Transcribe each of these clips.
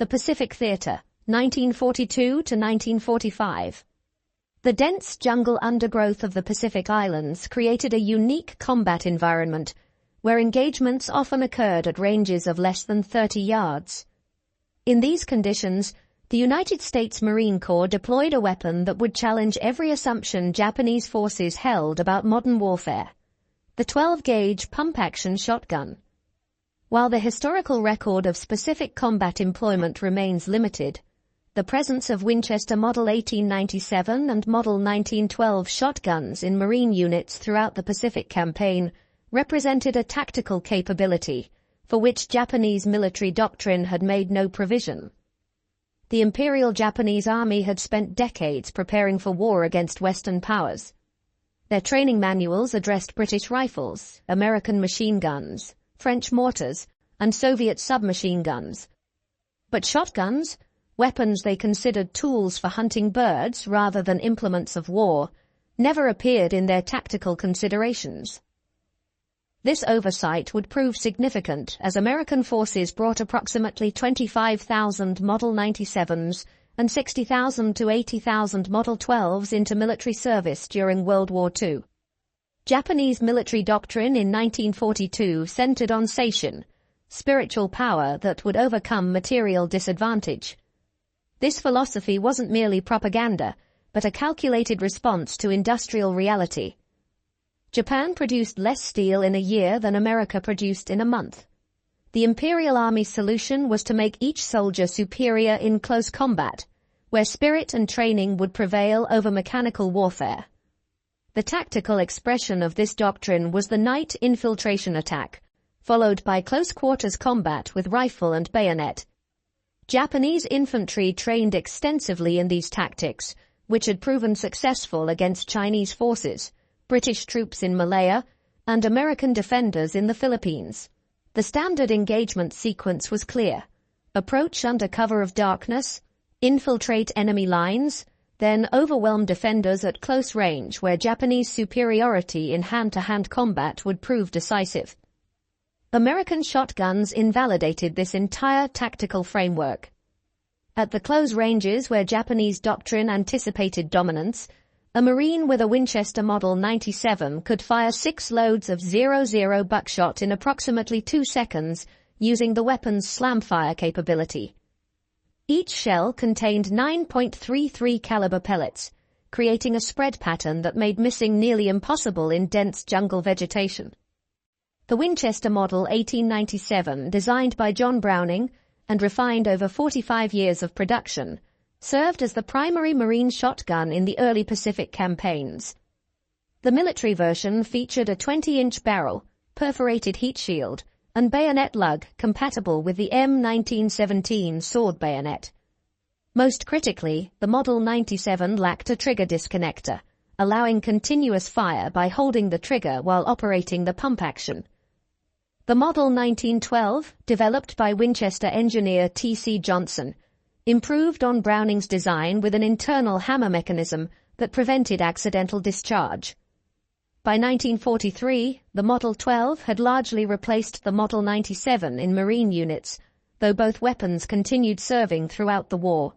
The Pacific Theater, 1942 to 1945. The dense jungle undergrowth of the Pacific Islands created a unique combat environment where engagements often occurred at ranges of less than 30 yards. In these conditions, the United States Marine Corps deployed a weapon that would challenge every assumption Japanese forces held about modern warfare: the 12-gauge pump-action shotgun. While the historical record of specific combat employment remains limited, the presence of Winchester Model 1897 and Model 1912 shotguns in Marine units throughout the Pacific Campaign represented a tactical capability for which Japanese military doctrine had made no provision. The Imperial Japanese Army had spent decades preparing for war against Western powers. Their training manuals addressed British rifles, American machine guns, French mortars, and Soviet submachine guns. But shotguns, weapons they considered tools for hunting birds rather than implements of war, never appeared in their tactical considerations. This oversight would prove significant as American forces brought approximately 25,000 Model 97s and 60,000 to 80,000 Model 12s into military service during World War II. Japanese military doctrine in 1942 centered on seishin, spiritual power that would overcome material disadvantage. This philosophy wasn't merely propaganda, but a calculated response to industrial reality. Japan produced less steel in a year than America produced in a month. The Imperial Army's solution was to make each soldier superior in close combat, where spirit and training would prevail over mechanical warfare. The tactical expression of this doctrine was the night infiltration attack, followed by close-quarters combat with rifle and bayonet. Japanese infantry trained extensively in these tactics, which had proven successful against Chinese forces, British troops in Malaya, and American defenders in the Philippines. The standard engagement sequence was clear: approach under cover of darkness, infiltrate enemy lines, then overwhelm defenders at close range where Japanese superiority in hand-to-hand combat would prove decisive. American shotguns invalidated this entire tactical framework. At the close ranges where Japanese doctrine anticipated dominance, a Marine with a Winchester Model 97 could fire 6 loads of .00 buckshot in approximately 2 seconds using the weapon's slam-fire capability. Each shell contained 9.33 caliber pellets, creating a spread pattern that made missing nearly impossible in dense jungle vegetation. The Winchester Model 1897, designed by John Browning and refined over 45 years of production, served as the primary Marine shotgun in the early Pacific campaigns. The military version featured a 20-inch barrel, perforated heat shield, and bayonet lug compatible with the M1917 sword bayonet. Most critically, the Model 97 lacked a trigger disconnector, allowing continuous fire by holding the trigger while operating the pump action. The Model 1912, developed by Winchester engineer T.C. Johnson, improved on Browning's design with an internal hammer mechanism that prevented accidental discharge. By 1943, the Model 12 had largely replaced the Model 97 in Marine units, though both weapons continued serving throughout the war.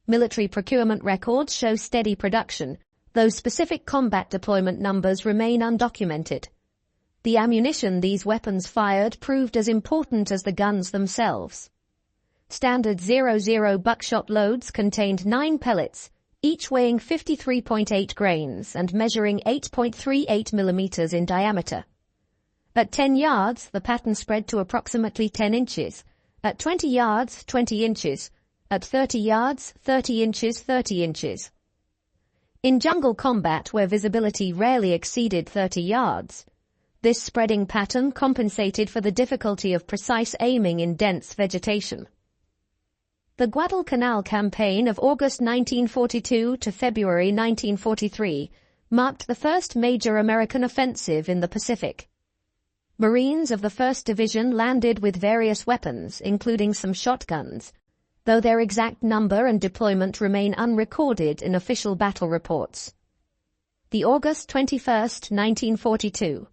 Military procurement records show steady production, though specific combat deployment numbers remain undocumented. The ammunition these weapons fired proved as important as the guns themselves. Standard .00 buckshot loads contained 9 pellets, each weighing 53.8 grains and measuring 8.38 millimeters in diameter. At 10 yards, the pattern spread to approximately 10 inches. At 20 yards, 20 inches. At 30 yards, 30 inches, 30 inches. In jungle combat where visibility rarely exceeded 30 yards, this spreading pattern compensated for the difficulty of precise aiming in dense vegetation. The Guadalcanal Campaign of August 1942 to February 1943 marked the first major American offensive in the Pacific. Marines of the 1st Division landed with various weapons, including some shotguns, though their exact number and deployment remain unrecorded in official battle reports. The August 21, 1942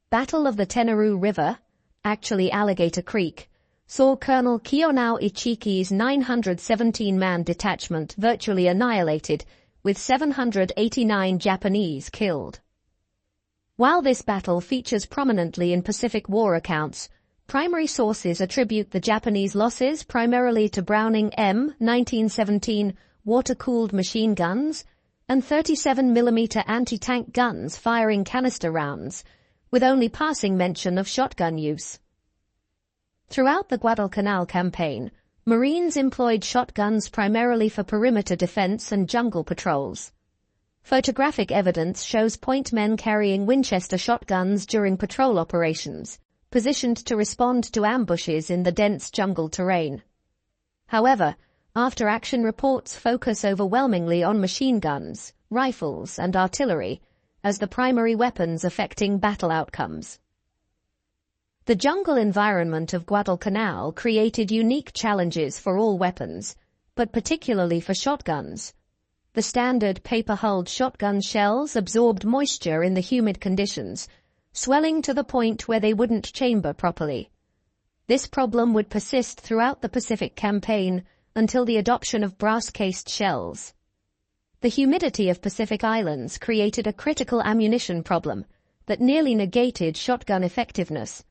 Battle of the Tenarue River, actually Alligator Creek, saw Colonel Kiyonao Ichiki's 917-man detachment virtually annihilated, with 789 Japanese killed. While this battle features prominently in Pacific War accounts, primary sources attribute the Japanese losses primarily to Browning M1917 water-cooled machine guns and 37mm anti-tank guns firing canister rounds, with only passing mention of shotgun use. Throughout the Guadalcanal campaign, Marines employed shotguns primarily for perimeter defense and jungle patrols. Photographic evidence shows point men carrying Winchester shotguns during patrol operations, positioned to respond to ambushes in the dense jungle terrain. However, after-action reports focus overwhelmingly on machine guns, rifles, and artillery as the primary weapons affecting battle outcomes. The jungle environment of Guadalcanal created unique challenges for all weapons, but particularly for shotguns. The standard paper-hulled shotgun shells absorbed moisture in the humid conditions, swelling to the point where they wouldn't chamber properly. This problem would persist throughout the Pacific campaign until the adoption of brass-cased shells. The humidity of Pacific Islands created a critical ammunition problem that nearly negated shotgun effectiveness.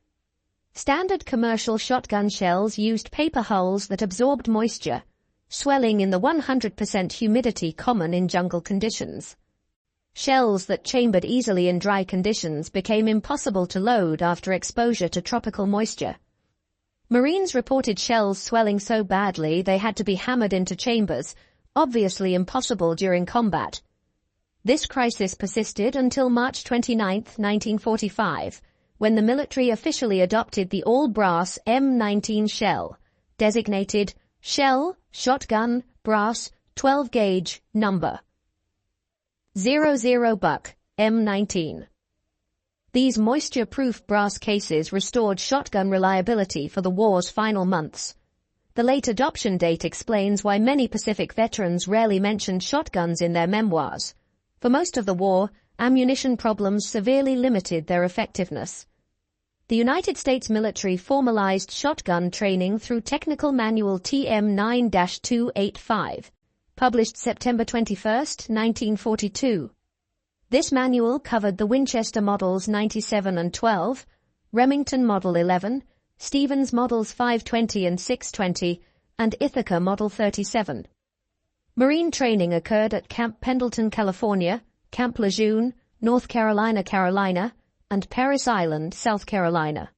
Standard commercial shotgun shells used paper hulls that absorbed moisture, swelling in the 100% humidity common in jungle conditions. Shells that chambered easily in dry conditions became impossible to load after exposure to tropical moisture. Marines reported shells swelling so badly they had to be hammered into chambers, obviously impossible during combat. This crisis persisted until March 29, 1945, when the military officially adopted the all-brass M19 shell, designated Shell, Shotgun, Brass, 12-gauge, number 00 Buck, M19. These moisture-proof brass cases restored shotgun reliability for the war's final months. The late adoption date explains why many Pacific veterans rarely mentioned shotguns in their memoirs. For most of the war, ammunition problems severely limited their effectiveness. The United States military formalized shotgun training through Technical Manual TM 9-285, published September 21, 1942. This manual covered the Winchester Models 97 and 12, Remington Model 11, Stevens Models 520 and 620, and Ithaca Model 37. Marine training occurred at Camp Pendleton, California, Camp Lejeune, North Carolina, and Parris Island, South Carolina.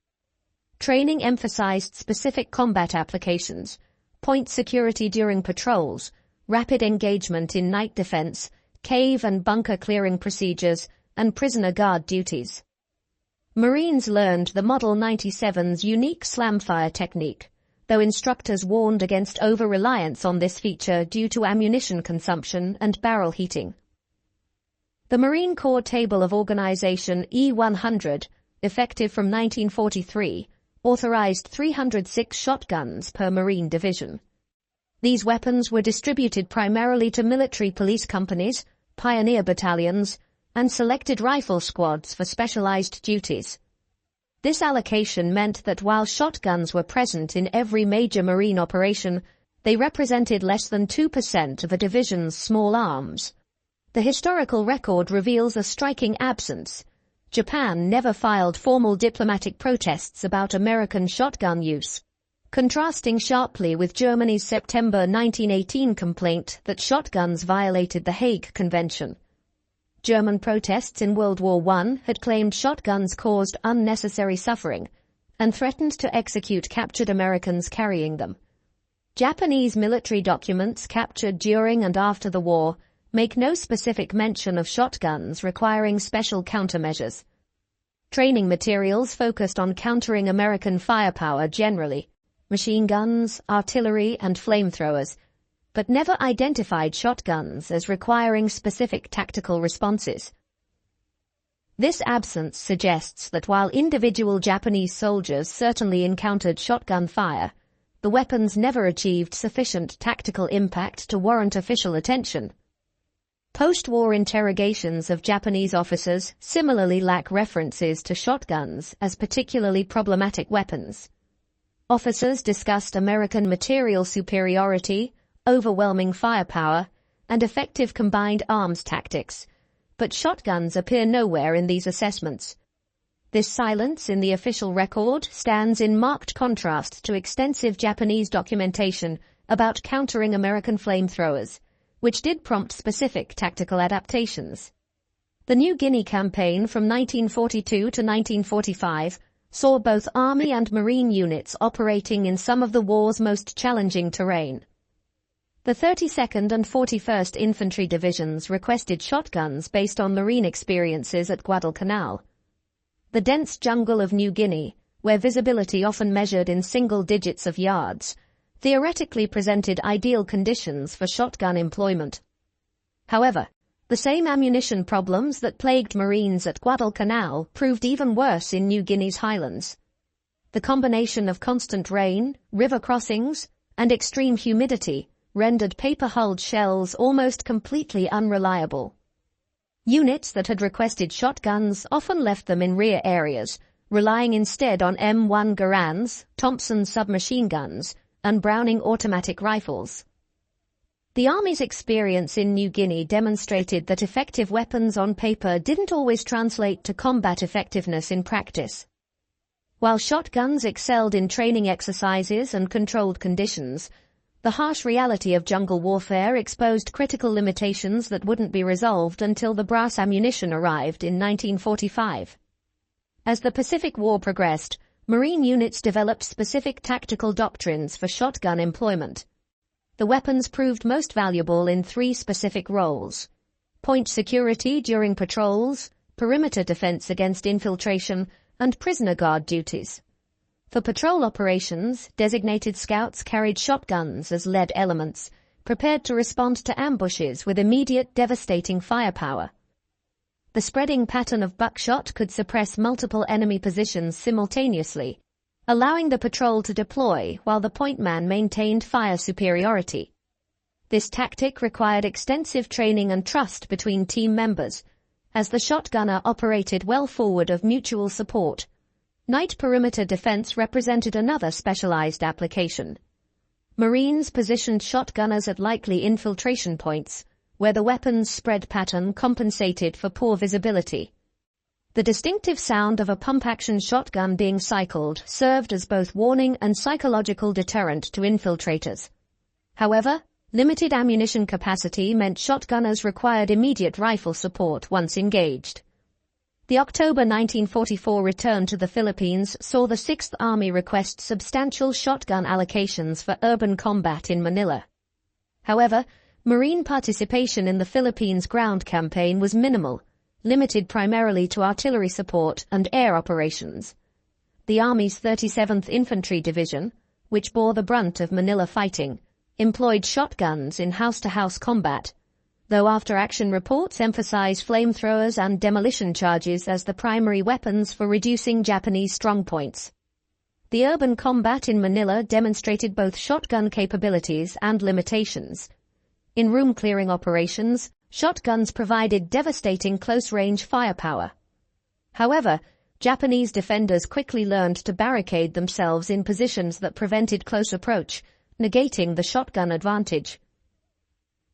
Training emphasized specific combat applications, point security during patrols, rapid engagement in night defense, cave and bunker clearing procedures, and prisoner guard duties. Marines learned the Model 97's unique slamfire technique, though instructors warned against over-reliance on this feature due to ammunition consumption and barrel heating. The Marine Corps Table of Organization E-100, effective from 1943, authorized 306 shotguns per Marine division. These weapons were distributed primarily to military police companies, pioneer battalions, and selected rifle squads for specialized duties. This allocation meant that while shotguns were present in every major Marine operation, they represented less than 2% of a division's small arms. The historical record reveals a striking absence. Japan never filed formal diplomatic protests about American shotgun use, contrasting sharply with Germany's September 1918 complaint that shotguns violated the Hague Convention. German protests in World War I had claimed shotguns caused unnecessary suffering and threatened to execute captured Americans carrying them. Japanese military documents captured during and after the war make no specific mention of shotguns requiring special countermeasures. Training materials focused on countering American firepower generally, machine guns, artillery, and flamethrowers, but never identified shotguns as requiring specific tactical responses. This absence suggests that while individual Japanese soldiers certainly encountered shotgun fire, the weapons never achieved sufficient tactical impact to warrant official attention. Post-war interrogations of Japanese officers similarly lack references to shotguns as particularly problematic weapons. Officers discussed American material superiority, overwhelming firepower, and effective combined arms tactics, but shotguns appear nowhere in these assessments. This silence in the official record stands in marked contrast to extensive Japanese documentation about countering American flamethrowers, which did prompt specific tactical adaptations. The New Guinea campaign from 1942 to 1945 saw both Army and Marine units operating in some of the war's most challenging terrain. The 32nd and 41st Infantry Divisions requested shotguns based on Marine experiences at Guadalcanal. The dense jungle of New Guinea, where visibility often measured in single digits of yards, theoretically presented ideal conditions for shotgun employment. However, the same ammunition problems that plagued Marines at Guadalcanal proved even worse in New Guinea's highlands. The combination of constant rain, river crossings, and extreme humidity rendered paper-hulled shells almost completely unreliable. Units that had requested shotguns often left them in rear areas, relying instead on M1 Garands, Thompson submachine guns, and Browning automatic rifles. The Army's experience in New Guinea demonstrated that effective weapons on paper didn't always translate to combat effectiveness in practice. While shotguns excelled in training exercises and controlled conditions, the harsh reality of jungle warfare exposed critical limitations that wouldn't be resolved until the brass ammunition arrived in 1945. As the Pacific War progressed, Marine units developed specific tactical doctrines for shotgun employment. The weapons proved most valuable in three specific roles: point security during patrols, perimeter defense against infiltration, and prisoner guard duties. For patrol operations, designated scouts carried shotguns as lead elements, prepared to respond to ambushes with immediate devastating firepower. The spreading pattern of buckshot could suppress multiple enemy positions simultaneously, allowing the patrol to deploy while the point man maintained fire superiority. This tactic required extensive training and trust between team members, as the shotgunner operated well forward of mutual support. Night perimeter defense represented another specialized application. Marines positioned shotgunners at likely infiltration points, where the weapon's spread pattern compensated for poor visibility. The distinctive sound of a pump-action shotgun being cycled served as both warning and psychological deterrent to infiltrators. However, limited ammunition capacity meant shotgunners required immediate rifle support once engaged. The October 1944 return to the Philippines saw the 6th Army request substantial shotgun allocations for urban combat in Manila. However, Marine participation in the Philippines ground campaign was minimal, limited primarily to artillery support and air operations. The Army's 37th Infantry Division, which bore the brunt of Manila fighting, employed shotguns in house-to-house combat, though after-action reports emphasized flamethrowers and demolition charges as the primary weapons for reducing Japanese strongpoints. The urban combat in Manila demonstrated both shotgun capabilities and limitations. In room-clearing operations, shotguns provided devastating close-range firepower. However, Japanese defenders quickly learned to barricade themselves in positions that prevented close approach, negating the shotgun advantage.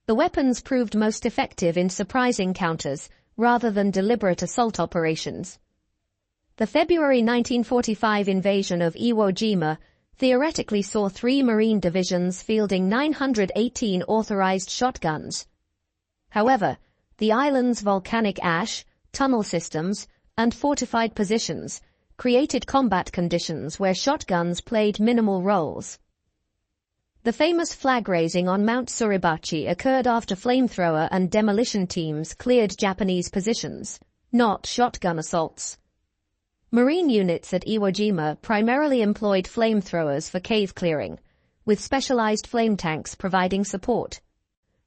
The weapons proved most effective in surprise encounters rather than deliberate assault operations. The February 1945 invasion of Iwo Jima theoretically saw 3 Marine divisions fielding 918 authorized shotguns. However, the island's volcanic ash, tunnel systems, and fortified positions created combat conditions where shotguns played minimal roles. The famous flag raising on Mount Suribachi occurred after flamethrower and demolition teams cleared Japanese positions, not shotgun assaults. Marine units at Iwo Jima primarily employed flamethrowers for cave clearing, with specialized flame tanks providing support.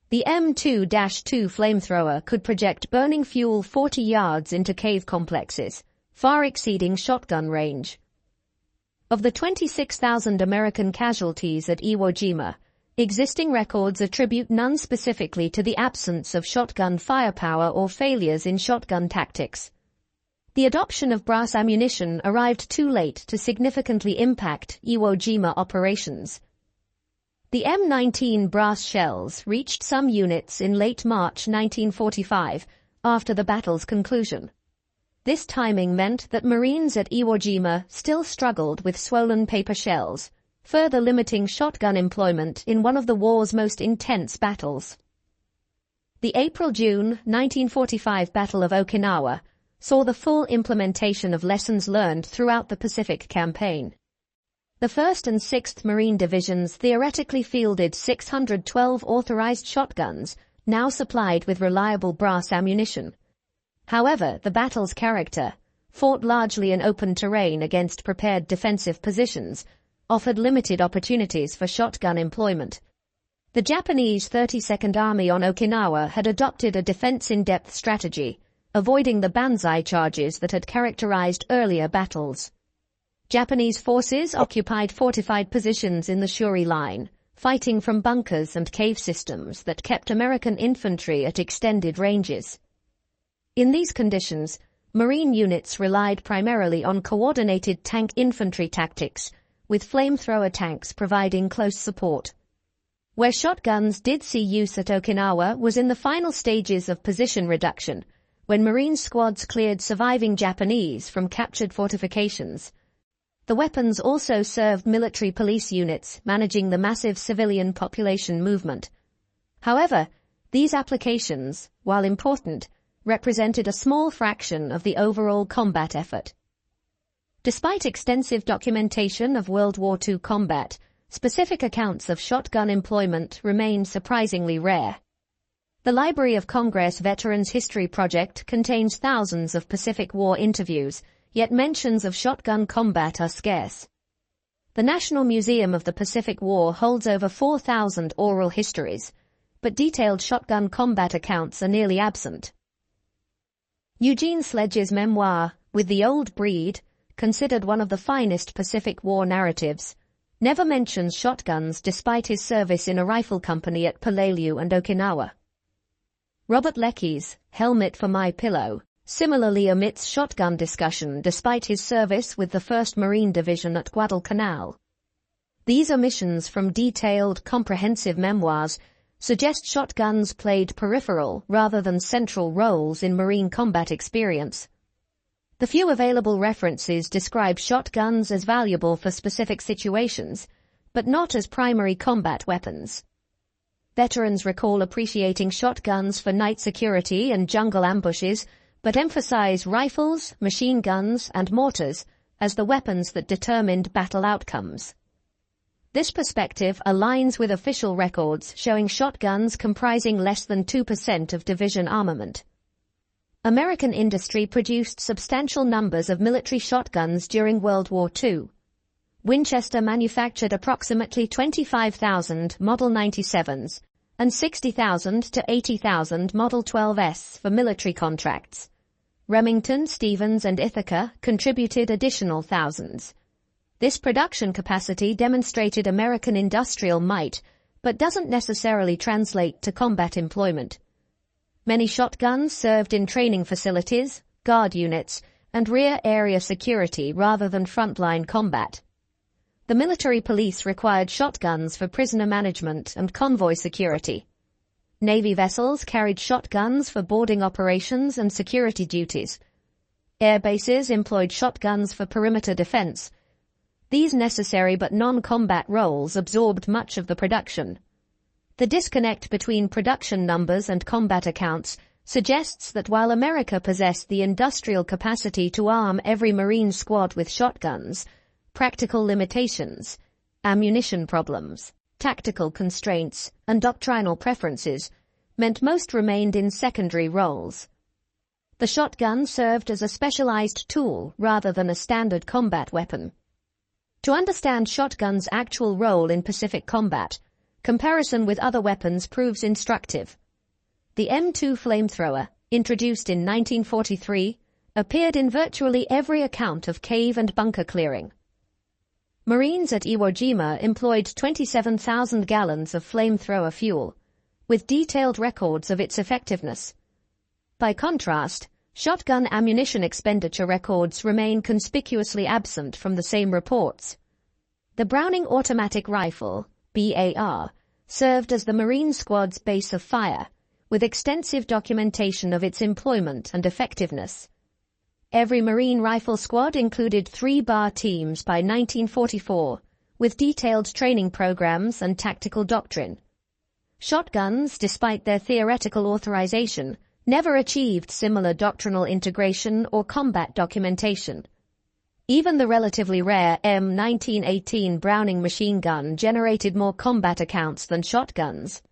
The M2-2 flamethrower could project burning fuel 40 yards into cave complexes, far exceeding shotgun range. Of the 26,000 American casualties at Iwo Jima, existing records attribute none specifically to the absence of shotgun firepower or failures in shotgun tactics. The adoption of brass ammunition arrived too late to significantly impact Iwo Jima operations. The M19 brass shells reached some units in late March 1945, after the battle's conclusion. This timing meant that Marines at Iwo Jima still struggled with swollen paper shells, further limiting shotgun employment in one of the war's most intense battles. The April-June 1945 Battle of Okinawa saw the full implementation of lessons learned throughout the Pacific Campaign. The 1st and 6th Marine Divisions theoretically fielded 612 authorized shotguns, now supplied with reliable brass ammunition. However, the battle's character, fought largely in open terrain against prepared defensive positions, offered limited opportunities for shotgun employment. The Japanese 32nd Army on Okinawa had adopted a defense-in-depth strategy, avoiding the banzai charges that had characterized earlier battles. Japanese forces occupied fortified positions in the Shuri Line, fighting from bunkers and cave systems that kept American infantry at extended ranges. In these conditions, Marine units relied primarily on coordinated tank infantry tactics, with flamethrower tanks providing close support. Where shotguns did see use at Okinawa was in the final stages of position reduction, when Marine squads cleared surviving Japanese from captured fortifications. The weapons also served military police units managing the massive civilian population movement. However, these applications, while important, represented a small fraction of the overall combat effort. Despite extensive documentation of World War II combat, specific accounts of shotgun employment remain surprisingly rare. The Library of Congress Veterans History Project contains thousands of Pacific War interviews, yet mentions of shotgun combat are scarce. The National Museum of the Pacific War holds over 4,000 oral histories, but detailed shotgun combat accounts are nearly absent. Eugene Sledge's memoir, With the Old Breed, considered one of the finest Pacific War narratives, never mentions shotguns despite his service in a rifle company at Peleliu and Okinawa. Robert Leckey's Helmet for My Pillow similarly omits shotgun discussion despite his service with the 1st Marine Division at Guadalcanal. These omissions from detailed, comprehensive memoirs suggest shotguns played peripheral rather than central roles in Marine combat experience. The few available references describe shotguns as valuable for specific situations, but not as primary combat weapons. Veterans recall appreciating shotguns for night security and jungle ambushes, but emphasize rifles, machine guns, and mortars as the weapons that determined battle outcomes. This perspective aligns with official records showing shotguns comprising less than 2% of division armament. American industry produced substantial numbers of military shotguns during World War II. Winchester manufactured approximately 25,000 Model 97s and 60,000 to 80,000 Model 12s for military contracts. Remington, Stevens, and Ithaca contributed additional thousands. This production capacity demonstrated American industrial might, but doesn't necessarily translate to combat employment. Many shotguns served in training facilities, guard units, and rear area security rather than frontline combat. The military police required shotguns for prisoner management and convoy security. Navy vessels carried shotguns for boarding operations and security duties. Air bases employed shotguns for perimeter defense. These necessary but non-combat roles absorbed much of the production. The disconnect between production numbers and combat accounts suggests that while America possessed the industrial capacity to arm every Marine squad with shotguns, practical limitations, ammunition problems, tactical constraints, and doctrinal preferences meant most remained in secondary roles. The shotgun served as a specialized tool rather than a standard combat weapon. To understand shotgun's actual role in Pacific combat, comparison with other weapons proves instructive. The M2 flamethrower, introduced in 1943, appeared in virtually every account of cave and bunker clearing. Marines at Iwo Jima employed 27,000 gallons of flamethrower fuel, with detailed records of its effectiveness. By contrast, Shotgun ammunition expenditure records remain conspicuously absent from the same reports. The Browning automatic rifle, BAR, served as the Marine Squad's base of fire, with extensive documentation of its employment and effectiveness. Every Marine rifle squad included 3 BAR teams by 1944, with detailed training programs and tactical doctrine. Shotguns, despite their theoretical authorization, never achieved similar doctrinal integration or combat documentation. Even the relatively rare M1918 Browning machine gun generated more combat accounts than shotguns.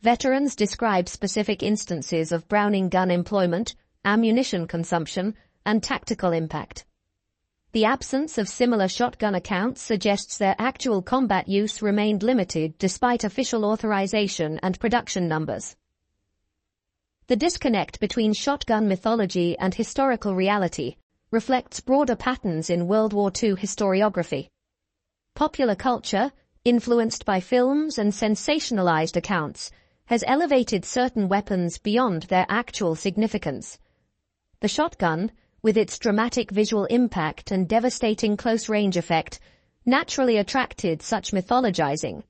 Veterans describe specific instances of Browning gun employment, ammunition consumption, and tactical impact. The absence of similar shotgun accounts suggests their actual combat use remained limited despite official authorization and production numbers. The disconnect between shotgun mythology and historical reality reflects broader patterns in World War II historiography. Popular culture, influenced by films and sensationalized accounts, has elevated certain weapons beyond their actual significance. The shotgun, with its dramatic visual impact and devastating close-range effect, naturally attracted such mythologizing.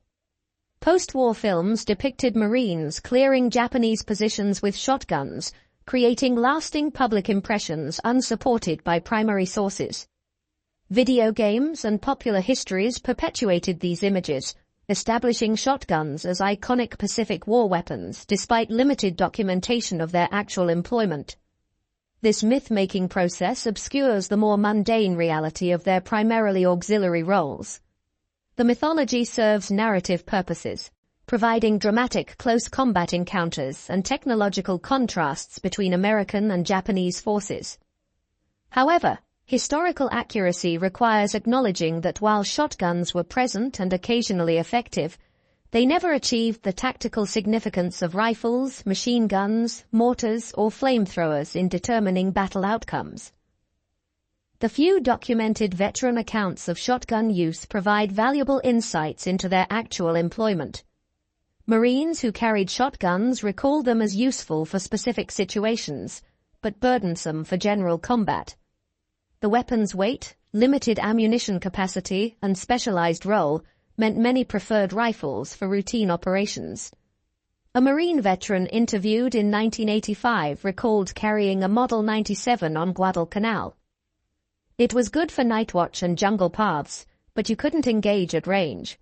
Post-war films depicted Marines clearing Japanese positions with shotguns, creating lasting public impressions unsupported by primary sources. Video games and popular histories perpetuated these images, establishing shotguns as iconic Pacific War weapons despite limited documentation of their actual employment. This myth-making process obscures the more mundane reality of their primarily auxiliary roles. The mythology serves narrative purposes, providing dramatic close combat encounters and technological contrasts between American and Japanese forces. However, historical accuracy requires acknowledging that while shotguns were present and occasionally effective, they never achieved the tactical significance of rifles, machine guns, mortars, or flamethrowers in determining battle outcomes. The few documented veteran accounts of shotgun use provide valuable insights into their actual employment. Marines who carried shotguns recall them as useful for specific situations, but burdensome for general combat. The weapon's weight, limited ammunition capacity, and specialized role meant many preferred rifles for routine operations. A Marine veteran interviewed in 1985 recalled carrying a Model 97 on Guadalcanal. It was good for night watch and jungle paths, but you couldn't engage at range.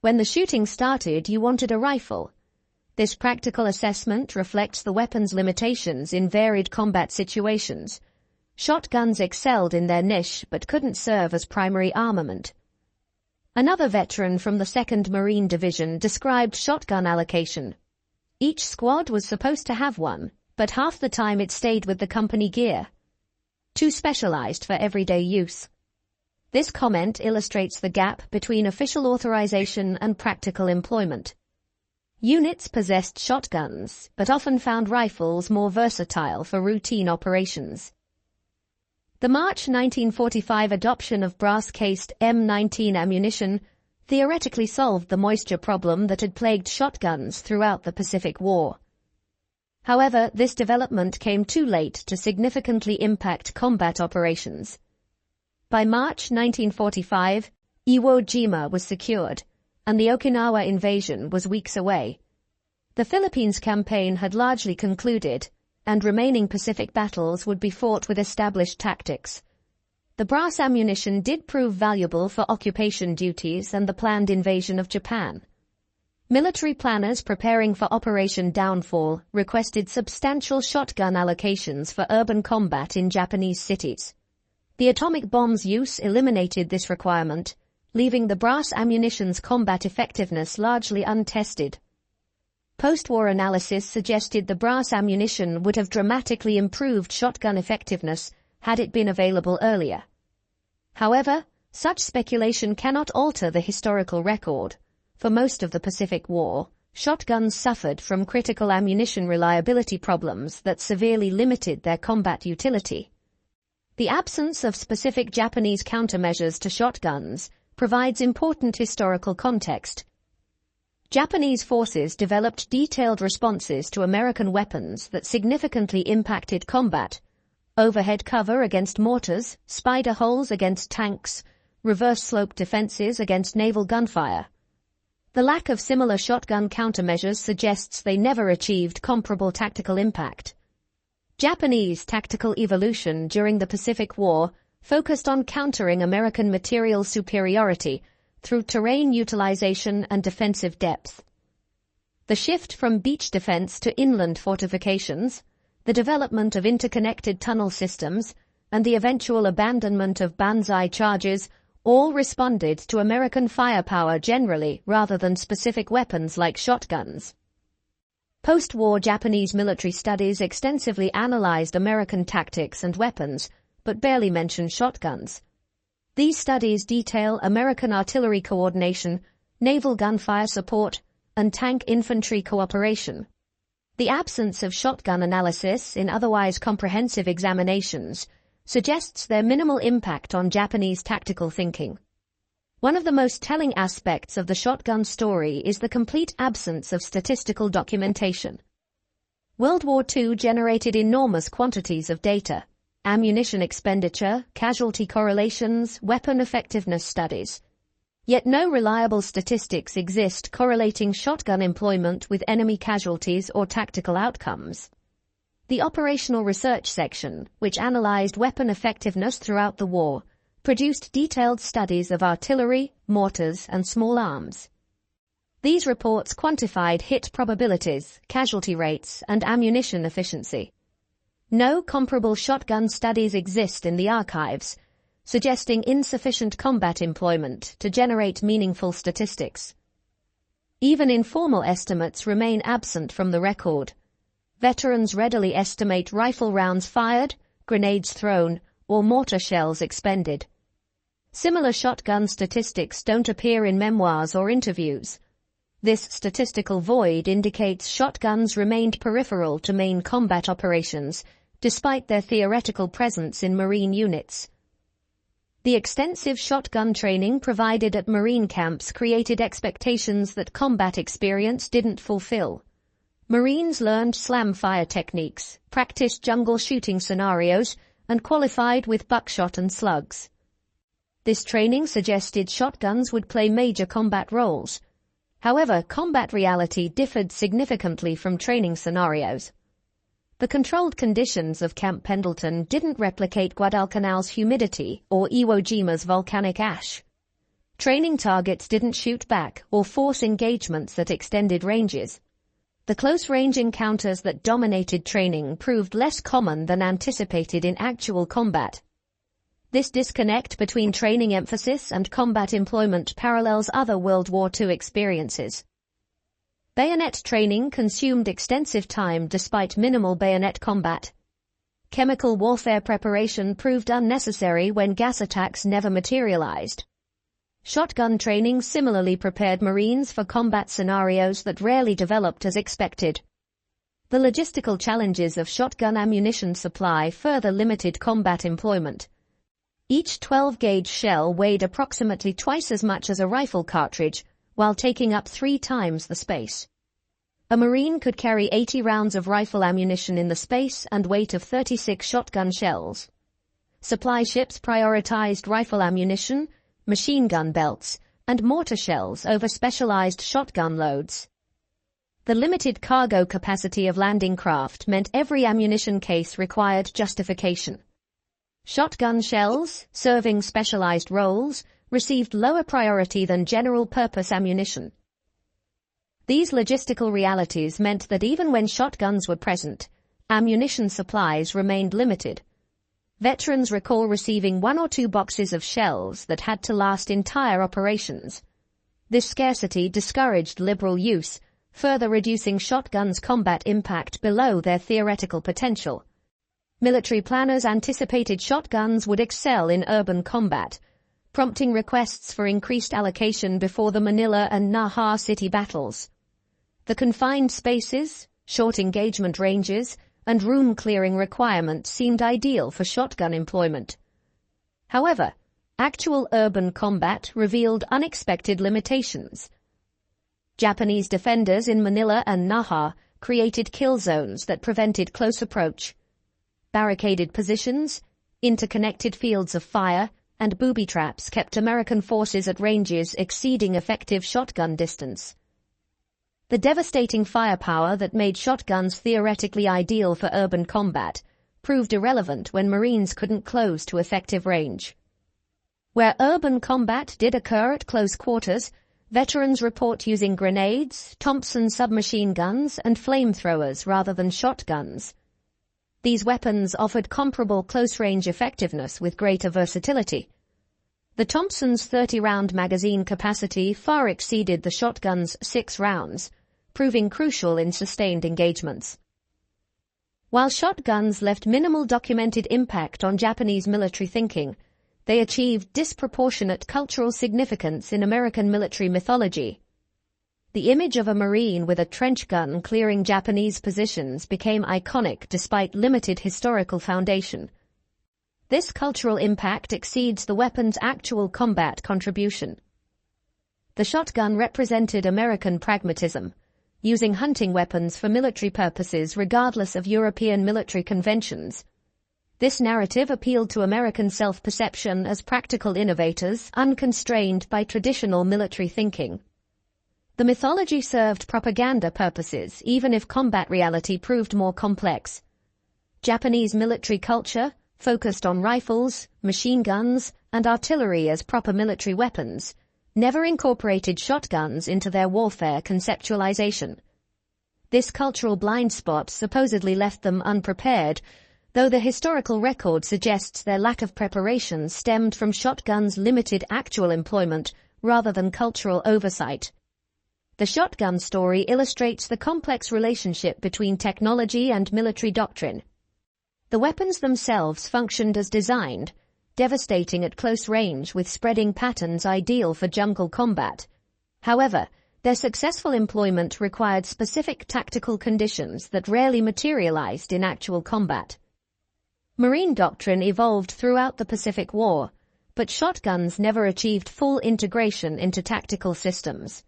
When the shooting started, you wanted a rifle. This practical assessment reflects the weapon's limitations in varied combat situations. Shotguns excelled in their niche but couldn't serve as primary armament. Another veteran from the 2nd Marine Division described shotgun allocation. Each squad was supposed to have one, but half the time it stayed with the company gear. Too specialized for everyday use. This comment illustrates the gap between official authorization and practical employment. Units possessed shotguns, but often found rifles more versatile for routine operations. The March 1945 adoption of brass-cased M19 ammunition theoretically solved the moisture problem that had plagued shotguns throughout the Pacific War. However, this development came too late to significantly impact combat operations. By March 1945, Iwo Jima was secured, and the Okinawa invasion was weeks away. The Philippines campaign had largely concluded, and remaining Pacific battles would be fought with established tactics. The brass ammunition did prove valuable for occupation duties and the planned invasion of Japan. Military planners preparing for Operation Downfall requested substantial shotgun allocations for urban combat in Japanese cities. The atomic bomb's use eliminated this requirement, leaving the brass ammunition's combat effectiveness largely untested. Post-war analysis suggested the brass ammunition would have dramatically improved shotgun effectiveness had it been available earlier. However, such speculation cannot alter the historical record. For most of the Pacific War, shotguns suffered from critical ammunition reliability problems that severely limited their combat utility. The absence of specific Japanese countermeasures to shotguns provides important historical context. Japanese forces developed detailed responses to American weapons that significantly impacted combat, overhead cover against mortars, spider holes against tanks, reverse slope defenses against naval gunfire. The lack of similar shotgun countermeasures suggests they never achieved comparable tactical impact. Japanese tactical evolution during the Pacific War focused on countering American material superiority through terrain utilization and defensive depth. The shift from beach defense to inland fortifications, the development of interconnected tunnel systems, and the eventual abandonment of banzai charges all responded to American firepower generally rather than specific weapons like shotguns. Post-war Japanese military studies extensively analyzed American tactics and weapons, but barely mention shotguns. These studies detail American artillery coordination, naval gunfire support, and tank infantry cooperation. The absence of shotgun analysis in otherwise comprehensive examinations suggests their minimal impact on Japanese tactical thinking. One of the most telling aspects of the shotgun story is the complete absence of statistical documentation. World War II generated enormous quantities of data: ammunition expenditure, casualty correlations, weapon effectiveness studies. Yet no reliable statistics exist correlating shotgun employment with enemy casualties or tactical outcomes. The Operational Research section, which analyzed weapon effectiveness throughout the war, produced detailed studies of artillery, mortars, and small arms. These reports quantified hit probabilities, casualty rates, and ammunition efficiency. No comparable shotgun studies exist in the archives, suggesting insufficient combat employment to generate meaningful statistics. Even informal estimates remain absent from the record. Veterans readily estimate rifle rounds fired, grenades thrown, or mortar shells expended. Similar shotgun statistics don't appear in memoirs or interviews. This statistical void indicates shotguns remained peripheral to main combat operations, despite their theoretical presence in Marine units. The extensive shotgun training provided at Marine camps created expectations that combat experience didn't fulfill. Marines learned slam fire techniques, practiced jungle shooting scenarios, and qualified with buckshot and slugs. This training suggested shotguns would play major combat roles. However, combat reality differed significantly from training scenarios. The controlled conditions of Camp Pendleton didn't replicate Guadalcanal's humidity or Iwo Jima's volcanic ash. Training targets didn't shoot back or force engagements at extended ranges. The close-range encounters that dominated training proved less common than anticipated in actual combat. This disconnect between training emphasis and combat employment parallels other World War II experiences. Bayonet training consumed extensive time despite minimal bayonet combat. Chemical warfare preparation proved unnecessary when gas attacks never materialized. Shotgun training similarly prepared Marines for combat scenarios that rarely developed as expected. The logistical challenges of shotgun ammunition supply further limited combat employment. Each 12-gauge shell weighed approximately twice as much as a rifle cartridge, while taking up 3 times the space. A Marine could carry 80 rounds of rifle ammunition in the space and weight of 36 shotgun shells. Supply ships prioritized rifle ammunition, machine gun belts, and mortar shells over specialized shotgun loads. The limited cargo capacity of landing craft meant every ammunition case required justification. Shotgun shells, serving specialized roles, received lower priority than general-purpose ammunition. These logistical realities meant that even when shotguns were present, ammunition supplies remained limited. Veterans recall receiving 1 or 2 boxes of shells that had to last entire operations. This scarcity discouraged liberal use, further reducing shotguns' combat impact below their theoretical potential. Military planners anticipated shotguns would excel in urban combat, prompting requests for increased allocation before the Manila and Naha city battles. The confined spaces, short engagement ranges, and room-clearing requirements seemed ideal for shotgun employment. However, actual urban combat revealed unexpected limitations. Japanese defenders in Manila and Naha created kill zones that prevented close approach. Barricaded positions, interconnected fields of fire, and booby traps kept American forces at ranges exceeding effective shotgun distance. The devastating firepower that made shotguns theoretically ideal for urban combat proved irrelevant when Marines couldn't close to effective range. Where urban combat did occur at close quarters, veterans report using grenades, Thompson submachine guns, and flamethrowers rather than shotguns. These weapons offered comparable close-range effectiveness with greater versatility. The Thompson's 30-round magazine capacity far exceeded the shotgun's 6 rounds, proving crucial in sustained engagements. While shotguns left minimal documented impact on Japanese military thinking, they achieved disproportionate cultural significance in American military mythology. The image of a Marine with a trench gun clearing Japanese positions became iconic despite limited historical foundation. This cultural impact exceeds the weapon's actual combat contribution. The shotgun represented American pragmatism, using hunting weapons for military purposes regardless of European military conventions. This narrative appealed to American self-perception as practical innovators, unconstrained by traditional military thinking. The mythology served propaganda purposes, even if combat reality proved more complex. Japanese military culture, focused on rifles, machine guns, and artillery as proper military weapons, never incorporated shotguns into their warfare conceptualization. This cultural blind spot supposedly left them unprepared, though the historical record suggests their lack of preparation stemmed from shotguns' limited actual employment rather than cultural oversight. The shotgun story illustrates the complex relationship between technology and military doctrine. The weapons themselves functioned as designed, devastating at close range with spreading patterns ideal for jungle combat. However, their successful employment required specific tactical conditions that rarely materialized in actual combat. Marine doctrine evolved throughout the Pacific War, but shotguns never achieved full integration into tactical systems.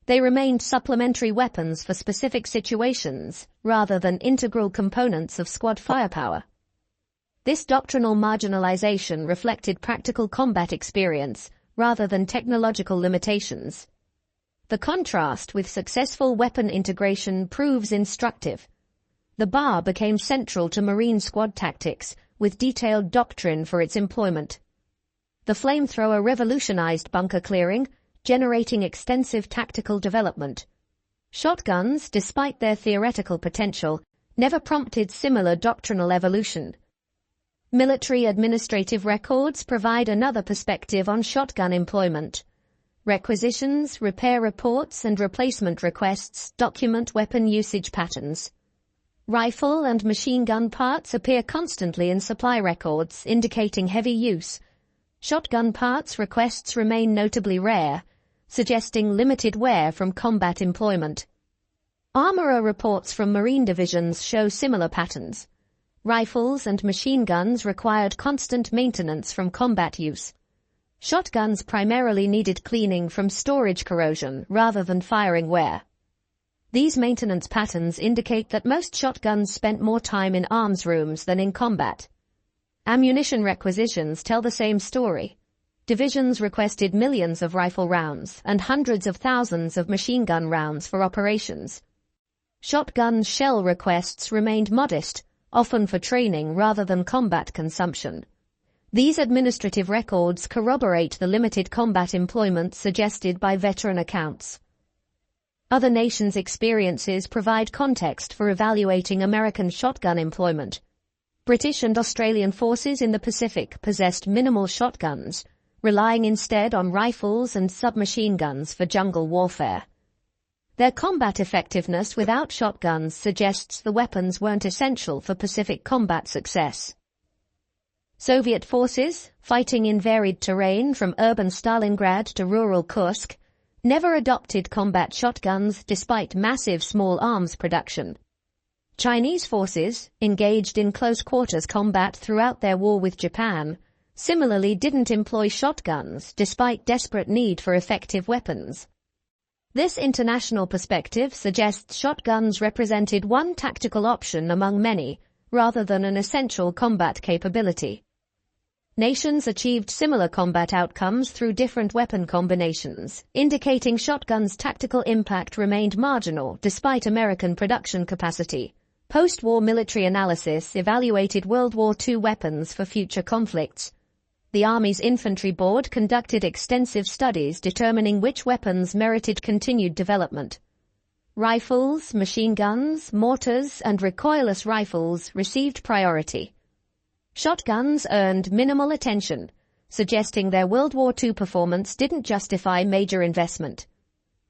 They remained supplementary weapons for specific situations rather than integral components of squad firepower. This doctrinal marginalization reflected practical combat experience rather than technological limitations. The contrast with successful weapon integration proves instructive. The bar became central to Marine squad tactics, with detailed doctrine for its employment. The flamethrower revolutionized bunker clearing, generating extensive tactical development. Shotguns, despite their theoretical potential, never prompted similar doctrinal evolution. Military administrative records provide another perspective on shotgun employment. Requisitions, repair reports, and replacement requests document weapon usage patterns. Rifle and machine gun parts appear constantly in supply records, indicating heavy use. Shotgun parts requests remain notably rare, suggesting limited wear from combat employment. Armorer reports from Marine divisions show similar patterns. Rifles and machine guns required constant maintenance from combat use. Shotguns primarily needed cleaning from storage corrosion rather than firing wear. These maintenance patterns indicate that most shotguns spent more time in arms rooms than in combat. Ammunition requisitions tell the same story. Divisions requested millions of rifle rounds and hundreds of thousands of machine gun rounds for operations. Shotgun shell requests remained modest, often for training rather than combat consumption. These administrative records corroborate the limited combat employment suggested by veteran accounts. Other nations' experiences provide context for evaluating American shotgun employment. British and Australian forces in the Pacific possessed minimal shotguns, relying instead on rifles and submachine guns for jungle warfare. Their combat effectiveness without shotguns suggests the weapons weren't essential for Pacific combat success. Soviet forces, fighting in varied terrain from urban Stalingrad to rural Kursk, never adopted combat shotguns despite massive small arms production. Chinese forces, engaged in close-quarters combat throughout their war with Japan, similarly didn't employ shotguns despite desperate need for effective weapons. This international perspective suggests shotguns represented one tactical option among many, rather than an essential combat capability. Nations achieved similar combat outcomes through different weapon combinations, indicating shotguns' tactical impact remained marginal despite American production capacity. Post-war military analysis evaluated World War II weapons for future conflicts. The Army's Infantry Board conducted extensive studies determining which weapons merited continued development. Rifles, machine guns, mortars, and recoilless rifles received priority. Shotguns earned minimal attention, suggesting their World War II performance didn't justify major investment.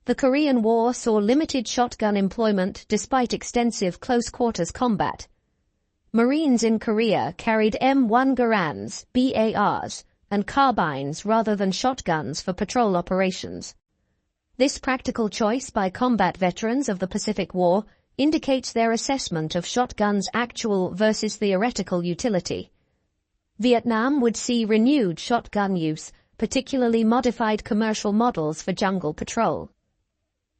The Korean War saw limited shotgun employment despite extensive close-quarters combat. Marines in Korea carried M1 Garands, BARs, and carbines rather than shotguns for patrol operations. This practical choice by combat veterans of the Pacific War indicates their assessment of shotguns' actual versus theoretical utility. Vietnam would see renewed shotgun use, particularly modified commercial models for jungle patrol.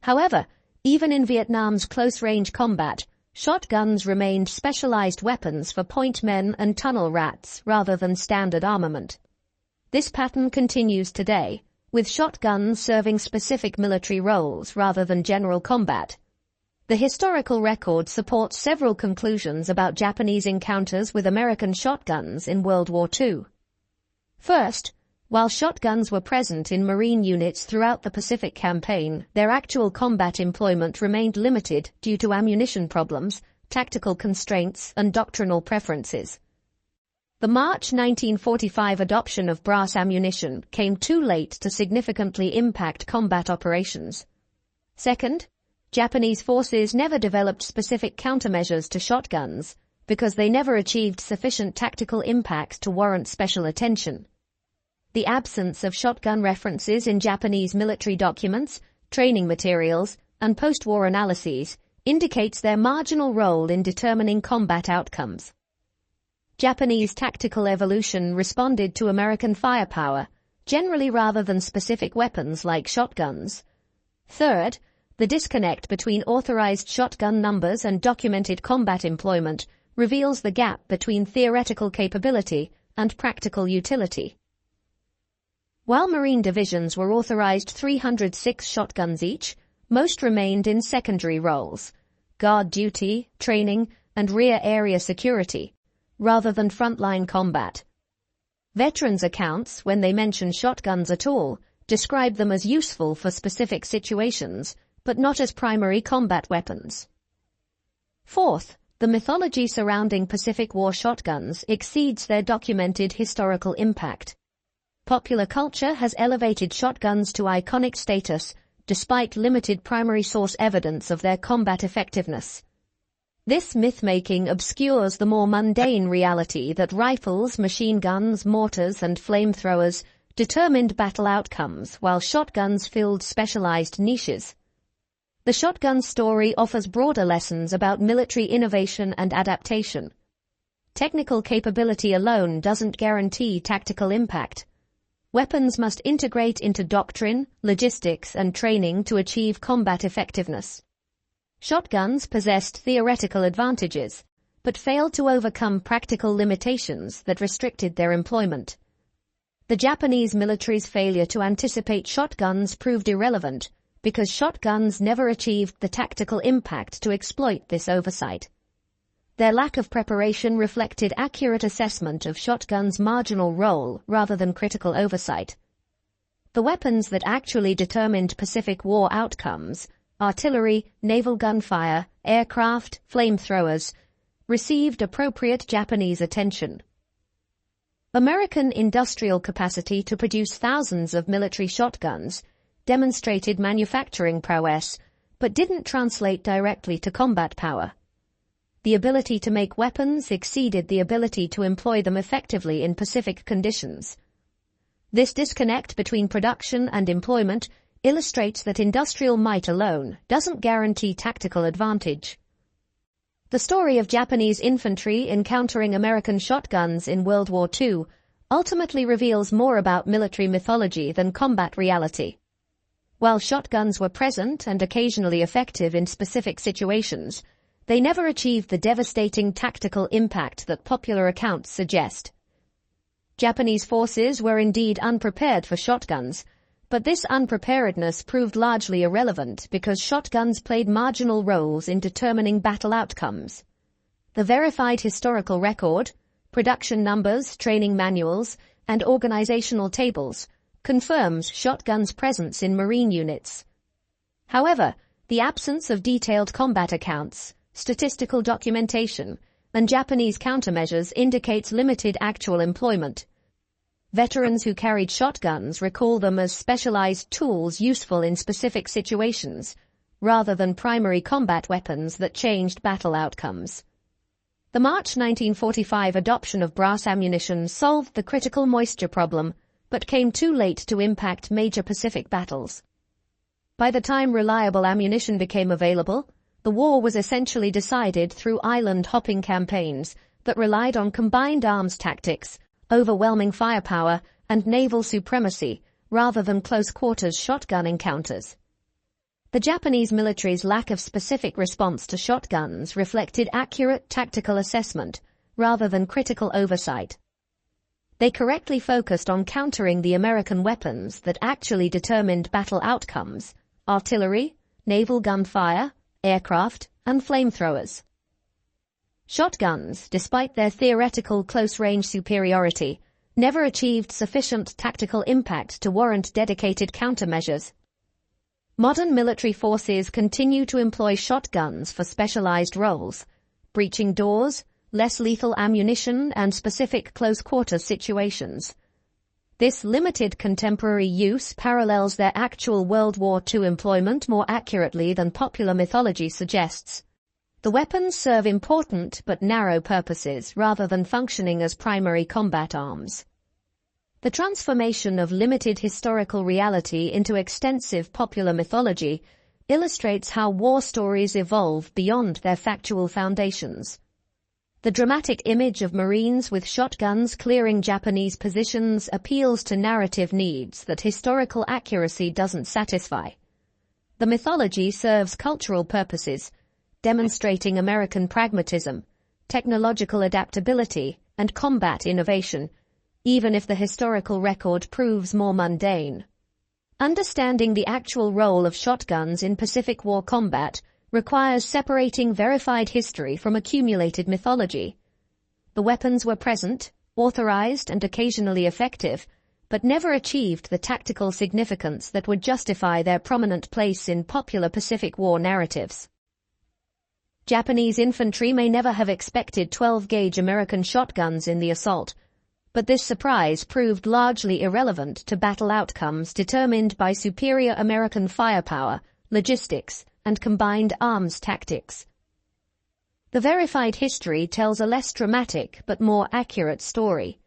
However, even in Vietnam's close-range combat, shotguns remained specialized weapons for point men and tunnel rats rather than standard armament. This pattern continues today, with shotguns serving specific military roles rather than general combat. The historical record supports several conclusions about Japanese encounters with American shotguns in World War II. First, while shotguns were present in Marine units throughout the Pacific Campaign, their actual combat employment remained limited due to ammunition problems, tactical constraints, and doctrinal preferences. The March 1945 adoption of brass ammunition came too late to significantly impact combat operations. Second, Japanese forces never developed specific countermeasures to shotguns because they never achieved sufficient tactical impact to warrant special attention. The absence of shotgun references in Japanese military documents, training materials, and post-war analyses indicates their marginal role in determining combat outcomes. Japanese tactical evolution responded to American firepower, generally rather than specific weapons like shotguns. Third, the disconnect between authorized shotgun numbers and documented combat employment reveals the gap between theoretical capability and practical utility. While Marine divisions were authorized 306 shotguns each, most remained in secondary roles, guard duty, training, and rear area security, rather than frontline combat. Veterans' accounts, when they mention shotguns at all, describe them as useful for specific situations, but not as primary combat weapons. Fourth, the mythology surrounding Pacific War shotguns exceeds their documented historical impact. Popular culture has elevated shotguns to iconic status despite limited primary source evidence of their combat effectiveness. This myth-making obscures the more mundane reality that rifles, machine guns, mortars, and flamethrowers determined battle outcomes while shotguns filled specialized niches. The shotgun story offers broader lessons about military innovation and adaptation. Technical capability alone doesn't guarantee tactical impact. Weapons must integrate into doctrine, logistics, and training to achieve combat effectiveness. Shotguns possessed theoretical advantages, but failed to overcome practical limitations that restricted their employment. The Japanese military's failure to anticipate shotguns proved irrelevant because shotguns never achieved the tactical impact to exploit this oversight. Their lack of preparation reflected accurate assessment of shotguns' marginal role rather than critical oversight. The weapons that actually determined Pacific War outcomes, artillery, naval gunfire, aircraft, flamethrowers, received appropriate Japanese attention. American industrial capacity to produce thousands of military shotguns demonstrated manufacturing prowess, but didn't translate directly to combat power. The ability to make weapons exceeded the ability to employ them effectively in Pacific conditions. This disconnect between production and employment illustrates that industrial might alone doesn't guarantee tactical advantage. The story of Japanese infantry encountering American shotguns in World War II ultimately reveals more about military mythology than combat reality. While shotguns were present and occasionally effective in specific situations, they never achieved the devastating tactical impact that popular accounts suggest. Japanese forces were indeed unprepared for shotguns, but this unpreparedness proved largely irrelevant because shotguns played marginal roles in determining battle outcomes. The verified historical record, production numbers, training manuals, and organizational tables confirms shotguns' presence in Marine units. However, the absence of detailed combat accounts, statistical documentation, and Japanese countermeasures indicates limited actual employment. Veterans who carried shotguns recall them as specialized tools useful in specific situations, rather than primary combat weapons that changed battle outcomes. The March 1945 adoption of brass ammunition solved the critical moisture problem, but came too late to impact major Pacific battles. By the time reliable ammunition became available, the war was essentially decided through island-hopping campaigns that relied on combined arms tactics, overwhelming firepower, and naval supremacy, rather than close-quarters shotgun encounters. The Japanese military's lack of specific response to shotguns reflected accurate tactical assessment, rather than critical oversight. They correctly focused on countering the American weapons that actually determined battle outcomes: artillery, naval gunfire, aircraft, and flamethrowers. Shotguns, despite their theoretical close-range superiority, never achieved sufficient tactical impact to warrant dedicated countermeasures. Modern military forces continue to employ shotguns for specialized roles: breaching doors, less lethal ammunition, and specific close-quarters situations. This limited contemporary use parallels their actual World War II employment more accurately than popular mythology suggests. The weapons serve important but narrow purposes rather than functioning as primary combat arms. The transformation of limited historical reality into extensive popular mythology illustrates how war stories evolve beyond their factual foundations. The dramatic image of Marines with shotguns clearing Japanese positions appeals to narrative needs that historical accuracy doesn't satisfy. The mythology serves cultural purposes, demonstrating American pragmatism, technological adaptability, and combat innovation, even if the historical record proves more mundane. Understanding the actual role of shotguns in Pacific War combat requires separating verified history from accumulated mythology. The weapons were present, authorized, and occasionally effective, but never achieved the tactical significance that would justify their prominent place in popular Pacific War narratives. Japanese infantry may never have expected 12-gauge American shotguns in the assault, but this surprise proved largely irrelevant to battle outcomes determined by superior American firepower, logistics, and combined arms tactics. The verified history tells a less dramatic but more accurate story.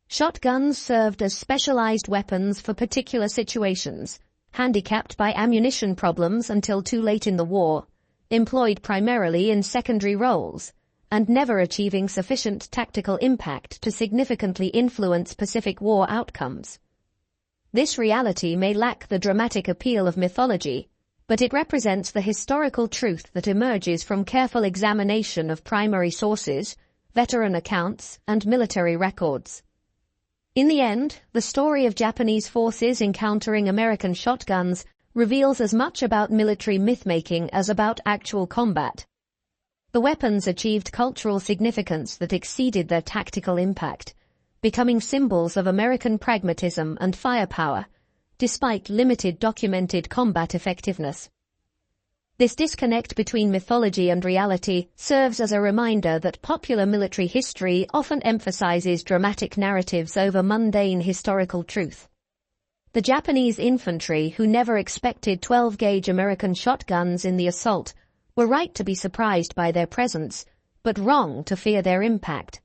Shotguns served as specialized weapons for particular situations, handicapped by ammunition problems until too late in the war, employed primarily in secondary roles, and never achieving sufficient tactical impact to significantly influence Pacific War outcomes. This reality may lack the dramatic appeal of mythology, but it represents the historical truth that emerges from careful examination of primary sources, veteran accounts, and military records. In the end, the story of Japanese forces encountering American shotguns reveals as much about military myth-making as about actual combat. The weapons achieved cultural significance that exceeded their tactical impact, becoming symbols of American pragmatism and firepower, despite limited documented combat effectiveness. This disconnect between mythology and reality serves as a reminder that popular military history often emphasizes dramatic narratives over mundane historical truth. The Japanese infantry, who never expected 12-gauge American shotguns in the assault, were right to be surprised by their presence, but wrong to fear their impact.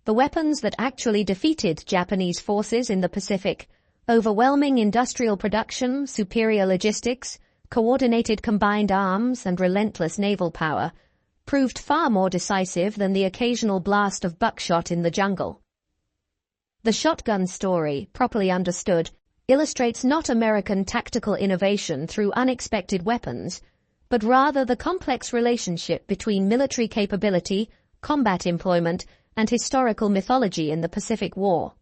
The weapons that actually defeated Japanese forces in the Pacific, overwhelming industrial production, superior logistics, coordinated combined arms, and relentless naval power, proved far more decisive than the occasional blast of buckshot in the jungle. The shotgun story, properly understood, illustrates not American tactical innovation through unexpected weapons, but rather the complex relationship between military capability, combat employment, and historical mythology in the Pacific War.